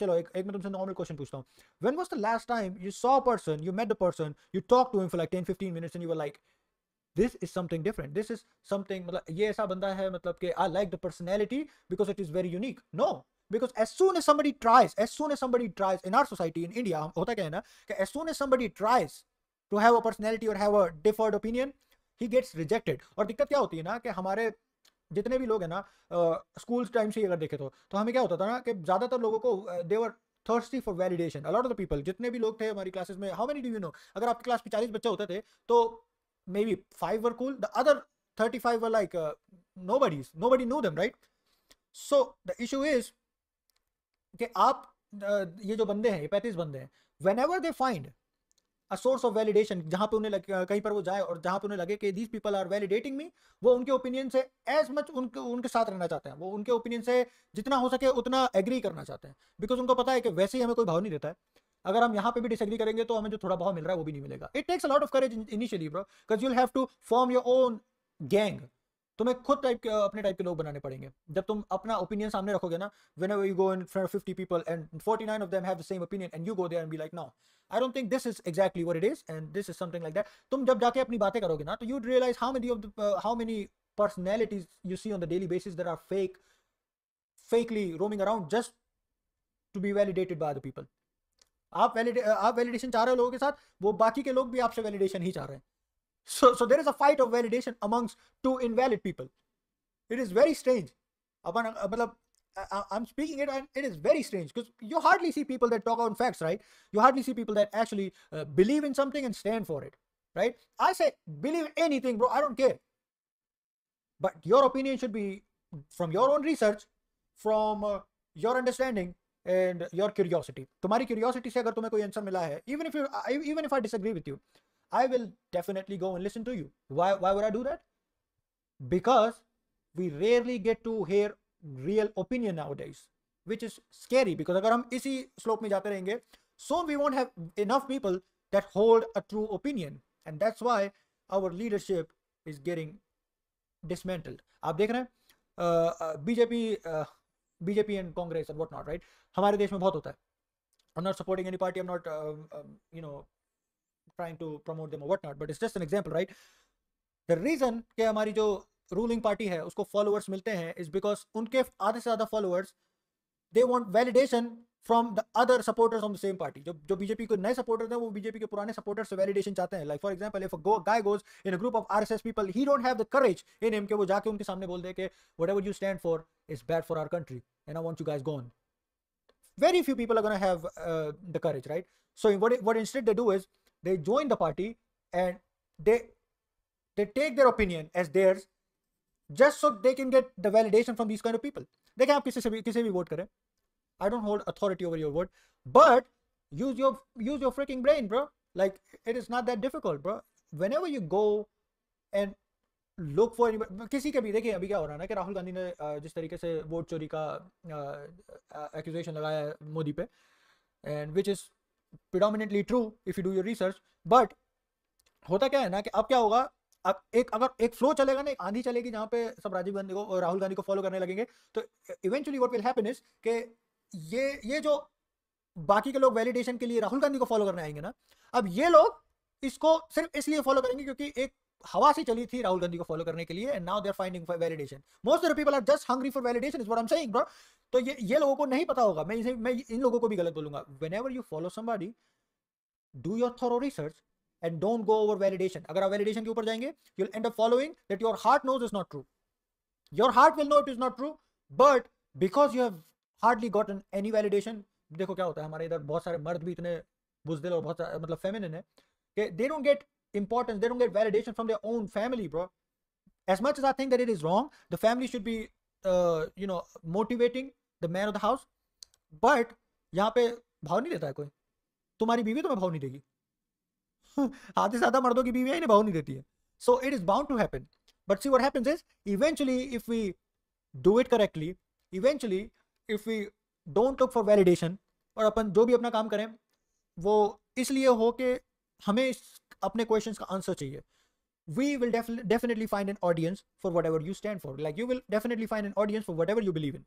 चलो एक मैं तुमसे नॉर्मल क्वेश्चन पूछता हूँ. When was the last time you saw a person, you met the person, you talked to him for like 10-15 minutes and you were like, this is something different, this is something, मतलब ये ऐसा बंदा है, मतलब कि I like the personality because it is very unique. No, because as soon as somebody tries in our society in India, होता क्या है ना कि as soon as somebody tries to have a personality or have a differed opinion, he gets rejected. और दिक्कत क्या होती है ना कि हमारे जितने भी लोग हैं ना, स्कूल टाइम से अगर देखे तो हमें क्या होता था ना कि ज़्यादातर लोगों को देवर thirsty for validation. A lot of the people, जितने भी लोग थे हमारी क्लासेस में, how many do you know, अगर आपकी क्लास में 40 बच्चे होते थे तो maybe 5 were cool, the other 35 were like nobody knew them, right? So the issue is कि आप ये जो बंदे हैं, ये 35 बंदे हैं, whenever they find a source of validation, जहां पे उन्हें कहीं पर वो जाए और जहां पे उन्हें लगे कि these people are validating me, वो उनके ओपिनियन से as much उनके साथ रहना चाहते हैं, वो उनके ओपिनियन से जितना हो सके उतना एग्री करना चाहते हैं, बिकॉज उनको पता है कि वैसे ही हमें कोई भाव नहीं देता है, अगर हम यहाँ पे भी डिसएग्री करेंगे तो हमें जो थोड़ा भाव मिल रहा है वो भी नहीं मिलेगा. It takes a lot of courage initially bro, because you will have to form your own gang. तुम्हें खुद टाइप के अपने टाइप के लोग बनाने पड़ेंगे. जब तुम अपना ओपिनियन सामने रखोगे ना, whenever you go in front of 50 people and 49 of them have the same opinion and you go there and be like, no, I don't think this is exactly what it is and this is something like that. तुम जब जाके अपनी बातें करोगे ना, तो you'd realize how many personalities you see on the daily basis that are fakely roaming around just to be validated by other people. आप validation चाह रहे हो लोगों के साथ, वो बाकी के लोग भी आपसे वैलिडेशन ही चाह रहे हैं. So there is a fight of validation amongst two invalid people. It is very strange. अपन मतलब I'm speaking it and it is very strange because you hardly see people that talk on facts, right? You hardly see people that actually believe in something and stand for it, right? I say believe anything, bro. I don't care. But your opinion should be from your own research, from your understanding and your curiosity. तुम्हारी curiosity से अगर तुम्हें कोई answer मिला है, even if I disagree with you, I will definitely go and listen to you. Why would I do that? Because we rarely get to hear real opinion nowadays, which is scary. Because अगर हम इसी slope में जाते रहेंगे, soon we won't have enough people that hold a true opinion, and that's why our leadership is getting dismantled. आप देख रहे हैं BJP and Congress and what not, right? हमारे देश में बहुत होता है. I'm not supporting any party, I'm not trying to promote them or whatnot, but it's just an example, right? The reason कि हमारी जो रूलिंग पार्टी है उसको फॉलोअर्स मिलते हैं is because उनके आधे से ज़्यादा followers they want validation from the other supporters of the same party. जो बीजेपी के नए सपोर्टर्स हैं वो बीजेपी के पुराने सपोर्टर्स से वैलिडेशन चाहते हैं. Like for example, if a guy goes in a group of RSS people, he don't have the courage in him कि वो जाके उनके सामने बोल दे कि whatever you stand for is bad for our country and I want you guys gone. Very few people are going to have the courage, right? So what instead they do is they join the party and they take their opinion as theirs just so they can get the validation from these kind of people. देखें आप किसी भी vote करें, I don't hold authority over your vote, but use your freaking brain, bro. Like it is not that difficult, bro. Whenever you go and look for anybody, किसी के भी देखिए अभी क्या हो रहा है ना कि राहुल गांधी ने जिस तरीके से वोट चोरी का एक्यूजेशन लगाया है मोदी पे, and which is predominantly true if you do your research, but होता क्या है ना कि अब क्या होगा, अब अगर एक फ्लो चलेगा ना, एक आंधी चलेगी जहाँ पे सब राजीव गांधी को और राहुल गांधी को फॉलो करने लगेंगे, तो eventually what will happen is कि ये जो बाकी के लोग वैलिडेशन के लिए राहुल गांधी को फॉलो करने आएंगे ना, अब ये लोग इसको सिर्फ इसलिए फॉलो करेंगे क्योंकि एक हवा सी चली थी राहुल गांधी को फॉलो करने के लिए, and now they are finding validation. Most of the people are just hungry for validation is what I am saying, bro. तो ये लोगों को नहीं पता होगा. मैं इन लोगों को भी गलत बोलूंगा. Whenever you follow somebody, do your thorough research and don't go over validation. अगर आप validation के ऊपर जाएंगे, you'll end up following that your heart knows is not true. Your heart will know it is not true, but because you have hardly gotten any validation, देखो क्या होता है हमारे इधर बहुत सारे मर्द भी इतने बुजदिल और बहुत मतलब feminine है कि they don't get importance, they don't get validation from their own family, bro. As much as I think that it is wrong, the family should be motivating the man of the house, but यहाँ पे भाव नहीं देता है कोई. तुम्हारी बीवी तुम्हें भाव नहीं देगी. आधे से ज्यादा मर्दों की बीवियां इन्हें भाव नहीं देती है. So it is bound to happen. But see what happens is eventually if we do it correctly, eventually if we don't look for validation, और अपन जो भी अपना काम करें वो इसलिए हो कि हमें अपने क्वेश्चंस का आंसर चाहिए, we will definitely find an audience for whatever you stand for. Like you will definitely find an audience for whatever you believe in.